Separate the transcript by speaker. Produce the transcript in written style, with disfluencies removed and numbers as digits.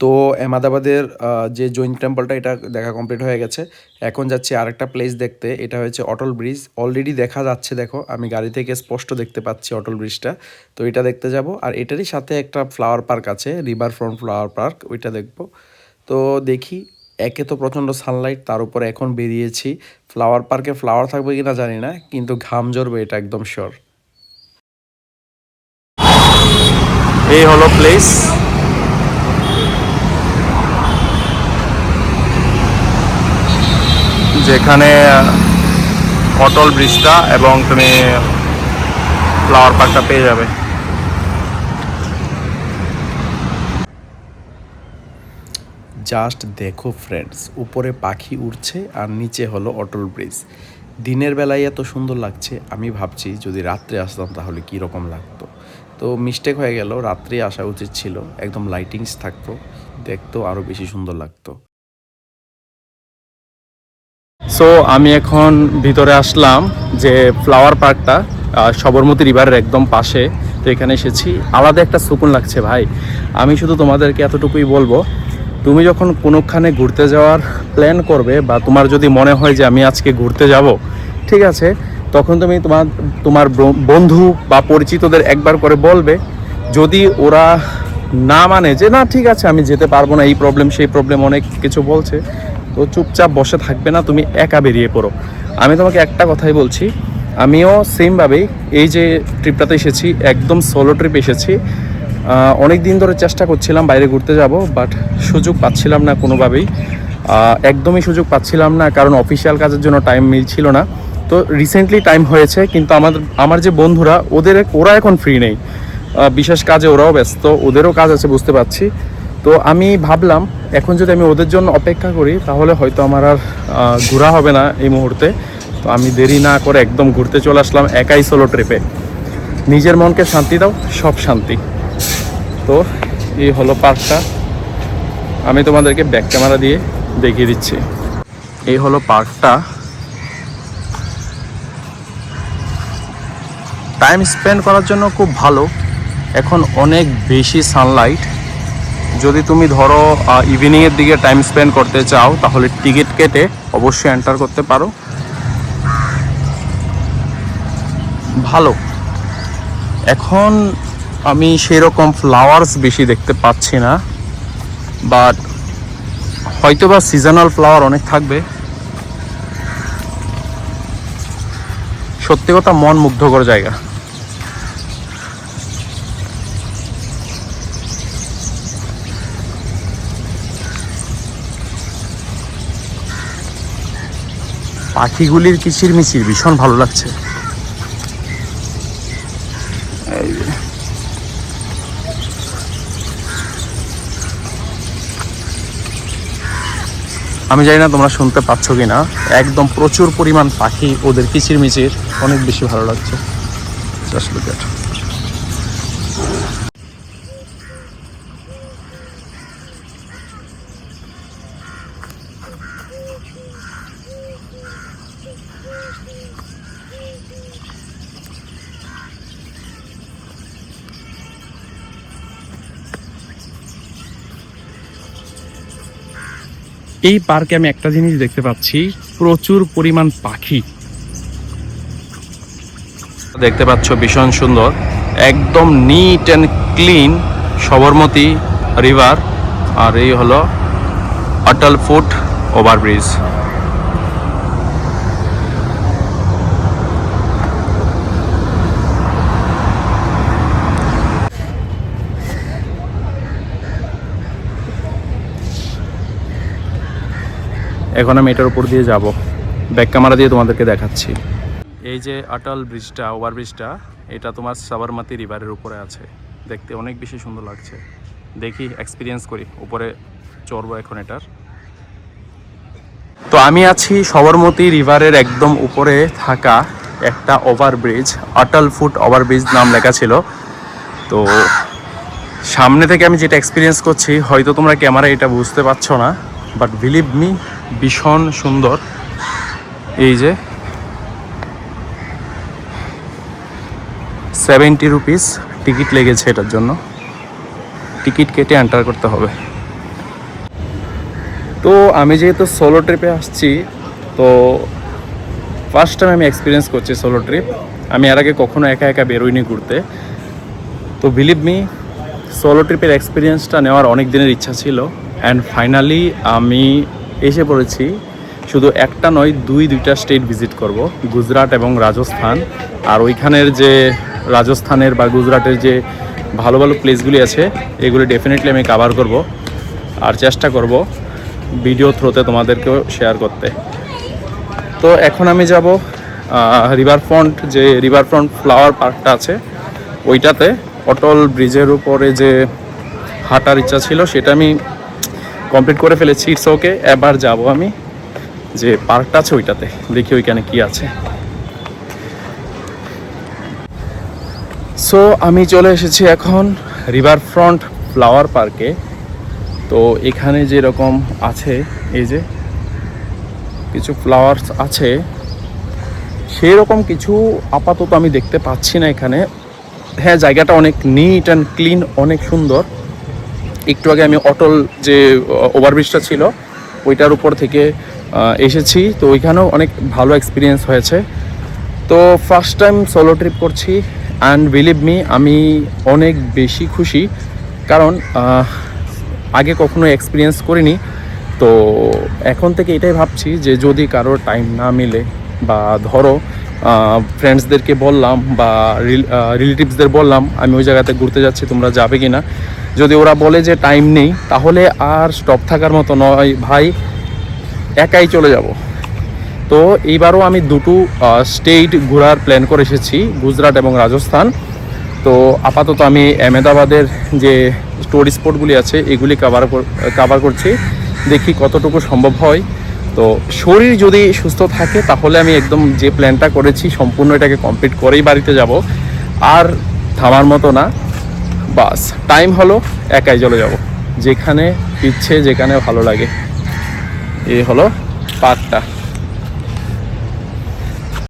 Speaker 1: তো আহমেদাবাদের যে জৈন টেম্পলটা এটা দেখা কমপ্লিট হয়ে গেছে। এখন যাচ্ছি আরেকটা প্লেস দেখতে, এটা হচ্ছে অটল ব্রিজ। অলরেডি দেখা যাচ্ছে, দেখো আমি গাড়ি থেকে স্পষ্ট দেখতে পাচ্ছি অটল ব্রিজটা। তো এটা দেখতে যাব, আর এটারই সাথে একটা ফ্লাওয়ার পার্ক আছে, রিভার ফ্রন্ট ফ্লাওয়ার পার্ক, ওইটা দেখব। তো দেখি, একে তো প্রচণ্ড সানলাইট, তার উপরে এখন বেরিয়েছি। ফ্লাওয়ার পার্কে ফ্লাওয়ার থাকবে কিনা জানি না, কিন্তু ঘাম ঝরবে এটা একদম শিওর। এই হলো প্লেস, যেখানে অটল ব্রিজটা এবং তুমি ফ্লাওয়ার পার্কটা পেয়ে যাবে। জাস্ট দেখো ফ্রেন্ডস, উপরে পাখি উড়ছে আর নিচে হলো অটল ব্রিজ। দিনের বেলায় এত সুন্দর লাগছে, আমি ভাবছি যদি রাত্রে আসতাম তাহলে কী রকম লাগতো। তো মিস্টেক হয়ে গেল, রাত্রে আসা উচিত ছিল, একদম লাইটিংস থাকতো, দেখতেও আরও বেশি সুন্দর লাগতো। সো আমি এখন ভিতরে আসলাম, যে ফ্লাওয়ার পার্কটা সবরমতী রিভারের একদম পাশে। তো এখানে এসেছি, আলাদা একটা সুকুন লাগছে ভাই। আমি শুধু তোমাদেরকে এতটুকুই বলবো, তুমি যখন কোনোখানে ঘুরতে যাওয়ার প্ল্যান করবে, বা তোমার যদি মনে হয় যে আমি আজকে ঘুরতে যাব, ঠিক আছে, তখন তুমি তোমার বন্ধু বা পরিচিতদের একবার করে বলবে। যদি ওরা না মানে যে না ঠিক আছে আমি যেতে পারবো না, এই প্রবলেম সেই প্রবলেম অনেক কিছু বলছে, তো চুপচাপ বসে থাকবে না, তুমি একা বেরিয়ে পড়ো। আমি তোমাকে একটা কথাই বলছি, আমিও সেমভাবেই এই যে ট্রিপটাতে এসেছি, একদম সোলো ট্রিপ এসেছি। অনেক দিন ধরে চেষ্টা করছিলাম বাইরে ঘুরতে যাব, বাট সুযোগ পাচ্ছিলাম না কোনোভাবেই, একদমই সুযোগ পাচ্ছিলাম না, কারণ অফিসিয়াল কাজের জন্য টাইম মিলছিল না। তো রিসেন্টলি টাইম হয়েছে, কিন্তু আমার যে বন্ধুরা ওরা এখন ফ্রি নেই, বিশেষ কাজে ওরাও ব্যস্ত, ওদেরও কাজ আছে বুঝতে পারছি। তো আমি ভাবলাম এখন যদি আমি ওদের জন্য অপেক্ষা করি তাহলে হয়তো আমার আর ঘোরা হবে না এই মুহূর্তে। তো আমি দেরি না করে একদম ঘুরতে চলে আসলাম একাই সোলো ট্রিপে। নিজের মনকে শান্তি দাও, সব শান্তি। তো এই হলো পার্কটা, আমি তোমাদেরকে ব্যাক ক্যামেরা দিয়ে দেখিয়ে দিচ্ছি। এই হলো পার্কটা, টাইম স্পেন্ড করার জন্য খুব ভালো। এখন অনেক বেশি সানলাইট, যদি তুমি ধরো ইভিনিংয়ের দিকে টাইম স্পেন্ড করতে চাও তাহলে টিকিট কেটে অবশ্যই এন্টার করতে পারো, ভালো। এখন আমি সেরকম ফ্লাওয়ার্স বেশি দেখতে পাচ্ছি না, বাট হয়তো বা সিজনাল ফ্লাওয়ার অনেক থাকবে। সত্যি কথা মন মুগ্ধকর জায়গা। পাখিগুলির কিচিরমিচির ভীষণ ভালো লাগছে। আমি জানি না তোমরা শুনতে পাচ্ছ কি না, একদম প্রচুর পরিমাণ পাখি, ওদের কিচিরমিচির অনেক বেশি ভালো লাগছে। Just look at. এই পার্কে আমি একটা জিনিস দেখতে পাচ্ছি, প্রচুর পরিমাণ পাখি দেখতে পাচ্ছ, ভীষণ সুন্দর, একদম neat and clean Sabarmati river. আর এই হলো অটল ফুট ওভারব্রিজ। এখন আমি এটার উপর দিয়ে যাব, ব্যাক ক্যামেরা দিয়ে তোমাদেরকে দেখাচ্ছি। এই যে অটল ব্রিজটা, ওভারব্রিজটা, এটা তোমার সবরমতী রিভারের উপরে আছে, দেখতে অনেক বেশি সুন্দর লাগছে। দেখি এক্সপিরিয়েন্স করি, উপরে চড়বো এখন এটার। তো আমি আছি সবরমতী রিভারের একদম উপরে থাকা একটা ওভারব্রিজ, অটল ফুট ওভারব্রিজ নাম লেখা ছিল। তো সামনে থেকে আমি যেটা এক্সপিরিয়েন্স করছি, হয়তো তোমরা ক্যামেরা এটা বুঝতে পারছো না, বাট বিলিভ মি ভীষণ সুন্দর। এই যে 70 রুপিস টিকিট লেগেছে, এটার জন্য টিকিট কেটে এন্টার করতে হবে। তো আমি যেহেতু সোলো ট্রিপে আসছি, তো ফার্স্ট টাইম আমি এক্সপিরিয়েন্স করছি সোলো ট্রিপ। আমি এর আগে কখনো একা একা বেরোইনি ঘুরতে। তো বিলিভ মি, সোলো ট্রিপের এক্সপিরিয়েন্সটা নেওয়ার অনেক দিনের ইচ্ছা ছিল, অ্যান্ড ফাইনালি আমি এসে পড়েছি। শুধু একটা নয়, দুইটা স্টেট ভিজিট করব, গুজরাট এবং রাজস্থান। আর ওইখানের যে রাজস্থানের বা গুজরাটের যে ভালো ভালো প্লেসগুলি আছে, এগুলি ডেফিনেটলি আমি কভার করব, আর চেষ্টা করব ভিডিও থ্রুতে তোমাদেরকেও শেয়ার করতে। তো এখন আমি যাব রিভারফ্রন্ট, যে রিভারফ্রন্ট ফ্লাওয়ার পার্কটা আছে ওইটাতে। অটল ব্রিজের উপরে যে হাঁটার ইচ্ছা ছিল সেটা আমি কমপ্লিট করে ফেলেছি। ইটস ওকে, এবার যাব আমি যে পার্কটা আছে ওইটাতে, দেখি ওইখানে কি আছে। সো আমি চলে এসেছি এখন রিভারফ্রন্ট ফ্লাওয়ার পার্কে। তো এখানে যেরকম আছে, এই যে কিছু ফ্লাওয়ার্স আছে, সেই রকম কিছু আপাতত আমি দেখতে পাচ্ছি না এখানে। হ্যাঁ, জায়গাটা অনেক নিট অ্যান্ড ক্লিন, অনেক সুন্দর। একটু আগে আমি অটল যে ওভারব্রিজটা ছিল ওইটার উপর থেকে এসেছি, তো ওইখানেও অনেক ভালো এক্সপিরিয়েন্স হয়েছে। তো ফার্স্ট টাইম সোলো ট্রিপ করছি, অ্যান্ড বিলিভ মি আমি অনেক বেশি খুশি, কারণ আগে কখনো এক্সপিরিয়েন্স করিনি। তো এখন থেকে এটাই ভাবছি যে যদি কারোর টাইম না মিলে, বা ধরো ফ্রেন্ডসদেরকে বললাম বা রিলেটিভসদের বললাম আমি ওই জায়গাতে ঘুরতে যাচ্ছি, তোমরা যাবে কি না, যদি ওরা বলে যে টাইম নেই, তাহলে আর স্টপ থাকার মতো নয় ভাই, একাই চলে যাব। তো এইবারও আমি দুটো স্টেট ঘোরার প্ল্যান করে এসেছি, গুজরাট এবং রাজস্থান। তো আপাতত আমি আহমেদাবাদের যে টুরিস্ট স্পটগুলি আছে এগুলি কাভার করছি, দেখি কতটুকু সম্ভব হয়। তো শরীর যদি সুস্থ থাকে তাহলে আমি একদম যে প্ল্যানটা করেছি সম্পূর্ণ এটাকে কমপ্লিট করেই বাড়িতে যাব, আর থামার মতো না। বাস টাইম হলো, একাই চলে যাব যেখানে ইচ্ছে, যেখানে ভালো লাগে। এই হলো পার্কটা।